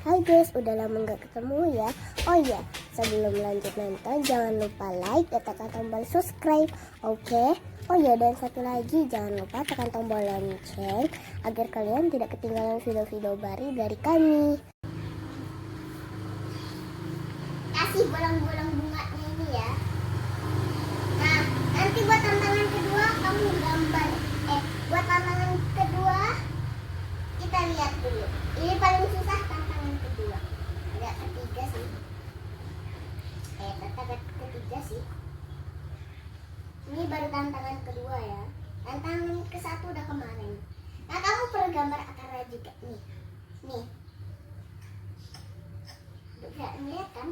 Hai guys, udah lama nggak ketemu ya. Oh iya, sebelum lanjut nonton jangan lupa like dan tekan tombol subscribe. Oke. Oh iya, dan satu lagi jangan lupa tekan tombol lonceng agar kalian tidak ketinggalan video-video baru dari kami. Kasih bolong-bolong bunganya ini ya. Nah, nanti buat tantangan kedua kamu gambar. Buat tantangan kedua kita lihat dulu. Ini paling susah tantangan kedua. Ada ketiga sih. Tantangan ketiga sih. Ini baru tantangan kedua ya. Tantangan ke satu udah kemarin. Nah, kamu perlu gambar akarnya juga nih. Nih. Udah lihat kan?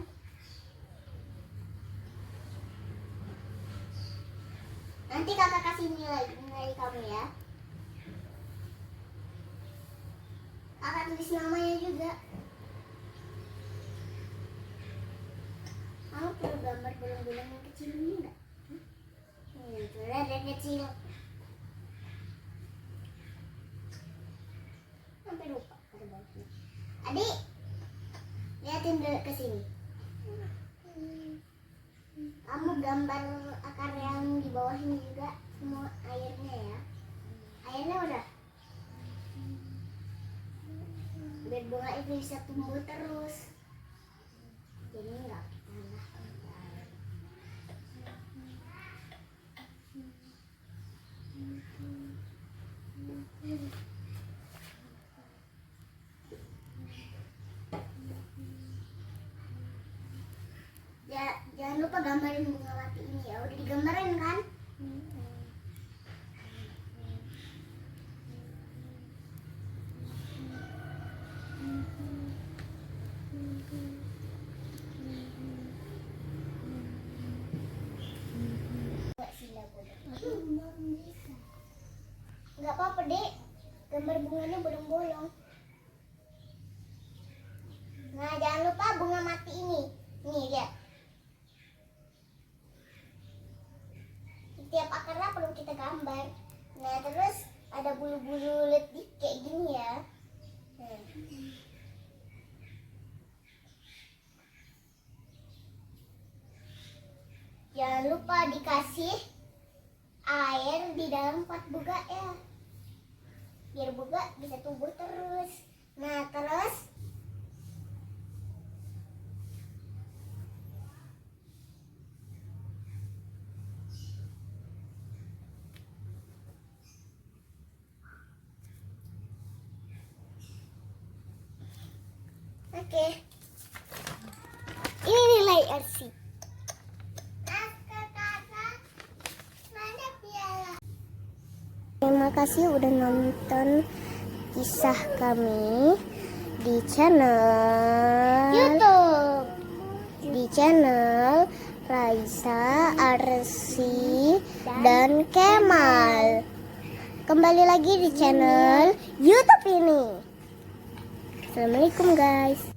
Nanti kakak kasih nilai kamu ya. Kakak tulis namanya juga. Kamu perlu gambar bolong-bolong yang kecil ini enggak? Itu ada kecil. Sampai lupa ada bawahnya. Adik, liatin dulu ke sini. Kamu gambar akar yang di bawah ini juga, semua airnya ya. Airnya udah. Biar bunga itu bisa tumbuh terus. Jadi enggak tanah. Ya, jangan lupa gambarin bunga mati ini ya. Udah digambarin kan? Enggak apa-apa, Dek. Gambar bunganya bolong-bolong. Nah, jangan lupa bunga mati ini. Nih, lihat. Setiap akarnya perlu kita gambar. Nah, terus ada bulu-bulu letih kayak gini ya. Jangan lupa dikasih air di dalam pot buga ya. Biar buga bisa tumbuh terus. Nah, terus oke. Ini nilai RC. Terima kasih udah nonton kisah kami di channel YouTube. Di channel Raisa, Arsi, dan Kemal. Kembali lagi di channel YouTube ini. Assalamualaikum guys.